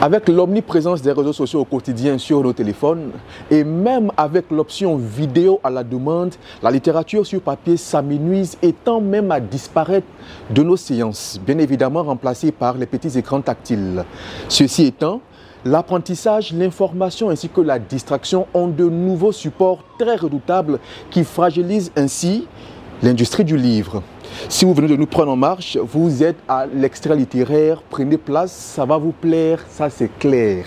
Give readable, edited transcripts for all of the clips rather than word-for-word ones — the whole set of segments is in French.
Avec l'omniprésence des réseaux sociaux au quotidien sur nos téléphones et même avec l'option vidéo à la demande, la littérature sur papier s'amenuise et tend même à disparaître de nos séances, bien évidemment remplacée par les petits écrans tactiles. Ceci étant, l'apprentissage, l'information ainsi que la distraction ont de nouveaux supports très redoutables qui fragilisent ainsi l'industrie du livre. Si vous venez de nous prendre en marche, vous êtes à l'extrait littéraire, prenez place, ça va vous plaire, ça c'est clair.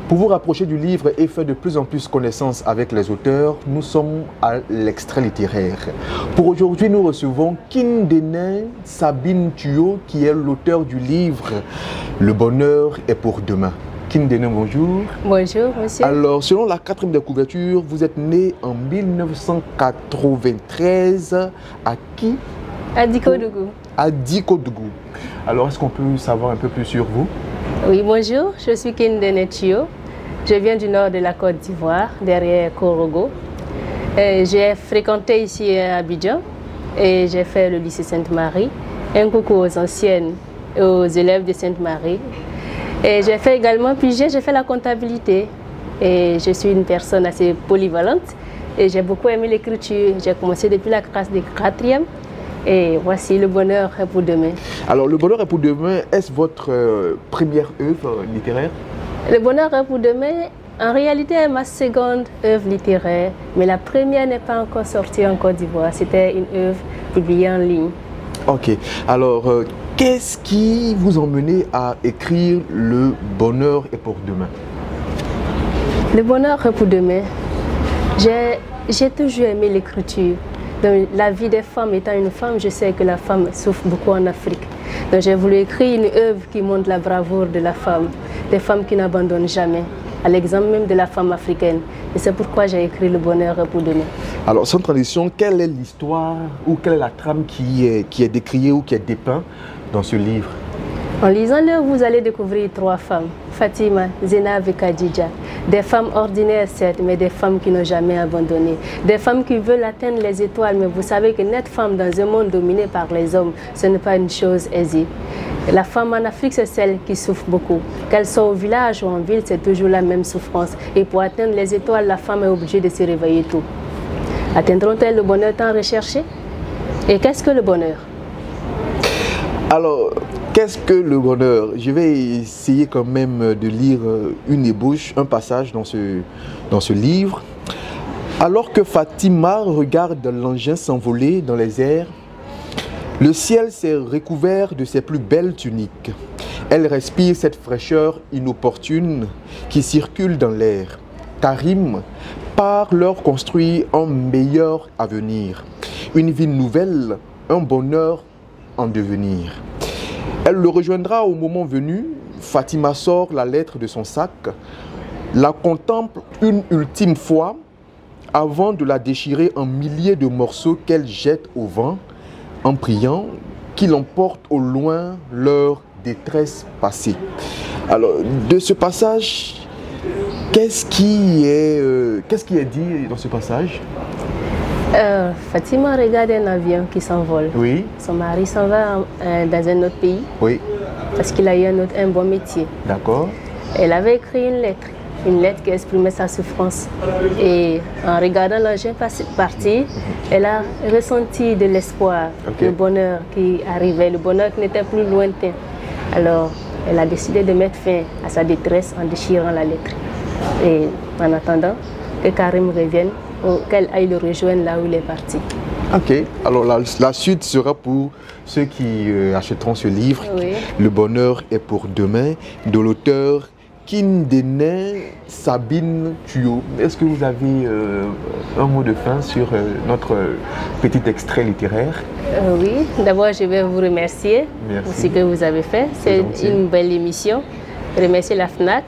Pour vous rapprocher du livre et faire de plus en plus connaissance avec les auteurs, nous sommes à l'extrait littéraire. Pour aujourd'hui, nous recevons Kindene Sabine Thuyo, qui est l'auteur du livre « Le bonheur est pour demain ». Kindene, bonjour. Bonjour, monsieur. Alors, selon la 4e de couverture, vous êtes né en 1993 à qui? À Dikodougou. À Dikodougou. Alors, est-ce qu'on peut savoir un peu plus sur vous? Oui, bonjour, je suis Kindene Thuyo. Je viens du nord de la Côte d'Ivoire, derrière Korogo. J'ai fréquenté ici à Abidjan et j'ai fait le lycée Sainte-Marie. Un coucou aux anciennes et aux élèves de Sainte-Marie. Et j'ai fait également, puis j'ai fait la comptabilité. Et je suis une personne assez polyvalente et j'ai beaucoup aimé l'écriture. J'ai commencé depuis la classe de 4e. Et voici Le bonheur est pour demain. Alors, Le bonheur est pour demain, est-ce votre première œuvre littéraire? Le bonheur est pour demain, en réalité, est ma seconde œuvre littéraire. Mais la première n'est pas encore sortie en Côte d'Ivoire. C'était une œuvre publiée en ligne. Ok. Alors, qu'est-ce qui vous a mené à écrire Le bonheur est pour demain? Le bonheur est pour demain. J'ai toujours aimé l'écriture. Dans la vie des femmes, étant une femme, je sais que la femme souffre beaucoup en Afrique. Donc j'ai voulu écrire une œuvre qui montre la bravoure de la femme, des femmes qui n'abandonnent jamais, à l'exemple même de la femme africaine. Et c'est pourquoi j'ai écrit Le bonheur pour demain. Alors, sans transition, quelle est l'histoire ou quelle est la trame qui est décriée ou qui est dépeinte dans ce livre? En lisant-le, vous allez découvrir 3 femmes, Fatima, Zénab et Khadija. Des femmes ordinaires, certes, mais des femmes qui n'ont jamais abandonné. Des femmes qui veulent atteindre les étoiles, mais vous savez que n'être femme dans un monde dominé par les hommes, ce n'est pas une chose aisée. La femme en Afrique, c'est celle qui souffre beaucoup. Qu'elle soit au village ou en ville, c'est toujours la même souffrance. Et pour atteindre les étoiles, la femme est obligée de se réveiller tôt. Atteindront-elles le bonheur tant recherché? Et qu'est-ce que le bonheur? Alors, qu'est-ce que le bonheur? Je vais essayer quand même de lire une ébauche, un passage dans ce livre. Alors que Fatima regarde l'engin s'envoler dans les airs, le ciel s'est recouvert de ses plus belles tuniques. Elle respire cette fraîcheur inopportune qui circule dans l'air. Karim part leur construire un meilleur avenir, une vie nouvelle, un bonheur en devenir. Elle le rejoindra au moment venu. Fatima sort la lettre de son sac, la contemple une ultime fois avant de la déchirer en milliers de morceaux qu'elle jette au vent en priant qu'il emporte au loin leur détresse passée. Alors, de ce passage, qu'est-ce qui est dit dans ce passage? Fatima regarde un avion qui s'envole. Oui. Son mari s'en va dans un autre pays. Oui. Parce qu'il a eu un bon métier. D'accord. Elle avait écrit une lettre qui exprimait sa souffrance. Et en regardant l'engin partir, elle a ressenti de l'espoir, le bonheur qui arrivait, le bonheur qui n'était plus lointain. Alors, elle a décidé de mettre fin à sa détresse en déchirant la lettre. Et en attendant que Karim revienne, qu'elle aille le rejoindre là où il est parti. Ok, alors la suite sera pour ceux qui achèteront ce livre. Oui. Le bonheur est pour demain, de l'auteur Kindene Sabine Thuyo. Est-ce que vous avez un mot de fin sur notre petit extrait littéraire? Oui, d'abord je vais vous remercier pour ce que vous avez fait. C'est une belle émission. Remercier la FNAC,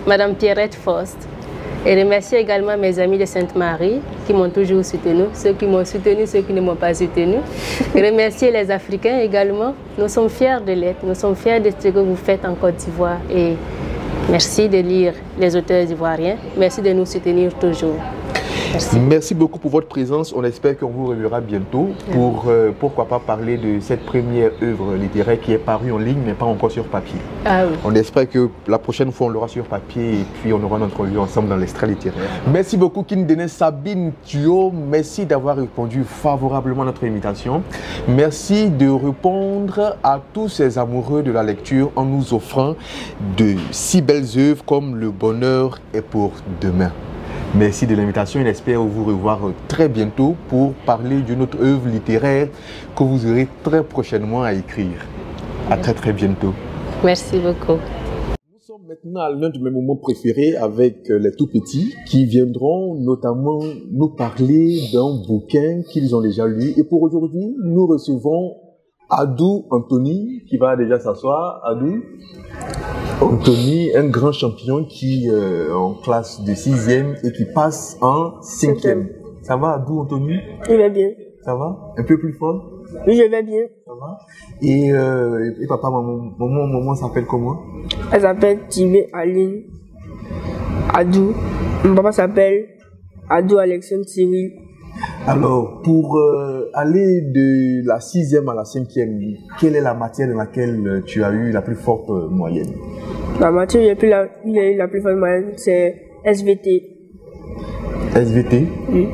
Madame Pierrette Faust. Et remercier également mes amis de Sainte-Marie qui m'ont toujours soutenu, ceux qui m'ont soutenu, ceux qui ne m'ont pas soutenu. Remercier les Africains également. Nous sommes fiers de l'être, nous sommes fiers de ce que vous faites en Côte d'Ivoire. Et merci de lire les auteurs ivoiriens. Merci de nous soutenir toujours. Merci. Merci beaucoup pour votre présence. On espère qu'on vous reverra bientôt pour, pourquoi pas, parler de cette première œuvre littéraire qui est parue en ligne, mais pas encore sur papier. Ah oui. On espère que la prochaine fois, on l'aura sur papier et puis on aura notre revue ensemble dans l'extrait littéraire. Merci beaucoup, Kindene Sabine Thio. Merci d'avoir répondu favorablement à notre invitation. Merci de répondre à tous ces amoureux de la lecture en nous offrant de si belles œuvres comme Le bonheur est pour demain. Merci de l'invitation et j'espère vous revoir très bientôt pour parler d'une autre œuvre littéraire que vous aurez très prochainement à écrire. À très bientôt. Merci beaucoup. Nous sommes maintenant à l'un de mes moments préférés avec les tout petits qui viendront notamment nous parler d'un bouquin qu'ils ont déjà lu. Et pour aujourd'hui, nous recevons Adou Anthony qui va déjà s'asseoir. Adou Anthony, un grand champion qui est en classe de 6e et qui passe en 5e. Ça va, Adou Anthony? Je vais bien. Ça va? Un peu plus fort? Oui, je vais bien. Ça va? Et papa, maman s'appelle comment? Elle s'appelle Tibé Aline Adou. Mon papa s'appelle Adou Alexandre Cyril. Alors, pour aller de la 6e à la 5e, quelle est la matière dans laquelle tu as eu la plus forte moyenne? La matière où il a eu la plus forte moyenne, c'est SVT. SVT? Oui.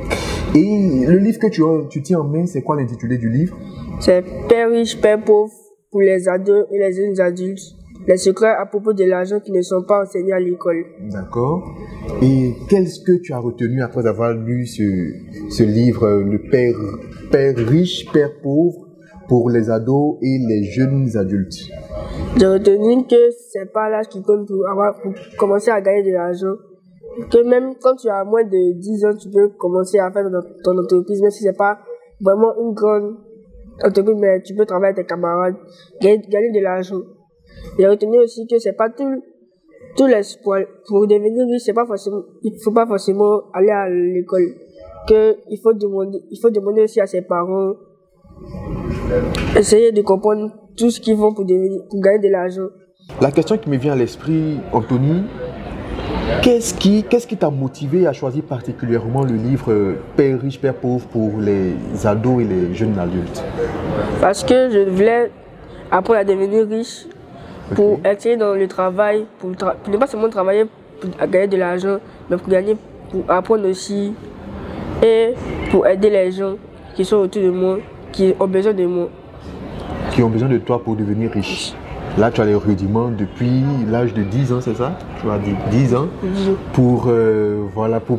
Et le livre que tu tiens en main, c'est quoi l'intitulé du livre? C'est Père riche, Père pauvre pour les ados et les jeunes adultes. Les secrets à propos de l'argent qui ne sont pas enseignés à l'école. D'accord. Et qu'est-ce que tu as retenu après avoir lu ce livre, le Père riche, Père pauvre pour les ados et les jeunes adultes? J'ai retenu que c'est pas l'âge qui compte pour commencer à gagner de l'argent. Que même quand tu as moins de 10 ans, tu peux commencer à faire ton entreprise, même si c'est pas vraiment une grande entreprise, mais tu peux travailler avec tes camarades, gagner de l'argent. J'ai retenu aussi que c'est pas tout l'espoir. Pour devenir riche, il faut pas forcément aller à l'école. Il faut demander aussi à ses parents, essayer de comprendre tout ce qu'ils font pour gagner de l'argent. La question qui me vient à l'esprit, Anthony, qu'est-ce qui t'a motivé à choisir particulièrement le livre Père riche, Père pauvre pour les ados et les jeunes adultes? Parce que je voulais apprendre à devenir riche pour essayer dans le travail, pour ne pas seulement travailler pour gagner de l'argent, mais pour apprendre aussi et pour aider les gens qui sont autour de moi, qui ont besoin de moi. Qui ont besoin de toi pour devenir riche. Là, tu as les rudiments depuis l'âge de 10 ans, c'est ça? Tu as dit 10 ans pour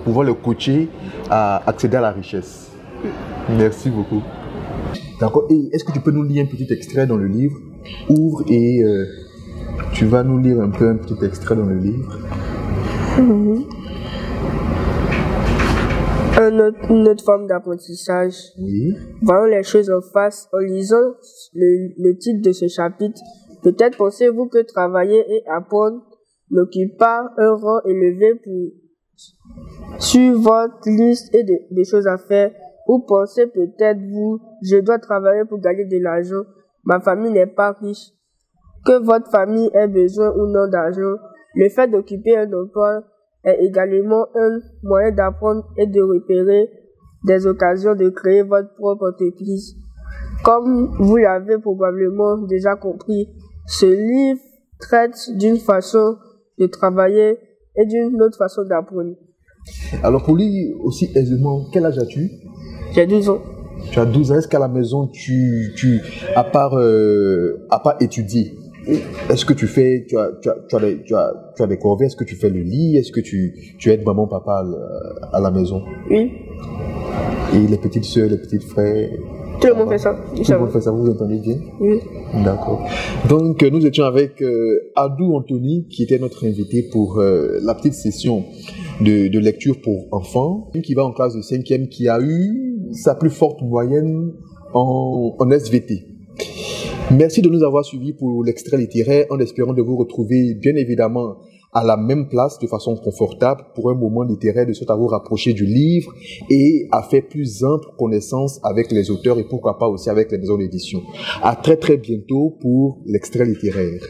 pouvoir le coacher à accéder à la richesse. Merci beaucoup. D'accord. Et est-ce que tu peux nous lire un petit extrait dans le livre? Ouvre et tu vas nous lire un petit extrait dans le livre. Une autre forme d'apprentissage. Oui. Voyons les choses en face. En lisant le titre de ce chapitre, peut-être pensez-vous que travailler et apprendre n'occupe pas un rang élevé sur votre liste et de choses à faire. Ou pensez peut-être vous, je dois travailler pour gagner de l'argent. Ma famille n'est pas riche. Que votre famille ait besoin ou non d'argent, le fait d'occuper un emploi est également un moyen d'apprendre et de repérer des occasions de créer votre propre entreprise. Comme vous l'avez probablement déjà compris, ce livre traite d'une façon de travailler et d'une autre façon d'apprendre. Alors pour lui aussi aisément, quel âge as-tu? J'ai 12 ans. Tu as 12 ans, est-ce qu'à la maison, à part étudier, est-ce que tu as des corvées, est-ce que tu fais le lit, est-ce que tu aides maman, papa à la maison? Oui. Et les petites soeurs, les petits frères? Tout le monde fait ça. Tout le monde fait ça, vous entendez bien? Oui. D'accord. Donc nous étions avec Adou Anthony qui était notre invité pour la petite session de lecture pour enfants, qui va en classe de 5e, qui a eu sa plus forte moyenne en SVT. Merci de nous avoir suivis pour l'extrait littéraire en espérant de vous retrouver bien évidemment à la même place de façon confortable pour un moment littéraire, de sorte à vous rapprocher du livre et à faire plus ample connaissance avec les auteurs et pourquoi pas aussi avec les maisons d'édition. À très très bientôt pour l'extrait littéraire.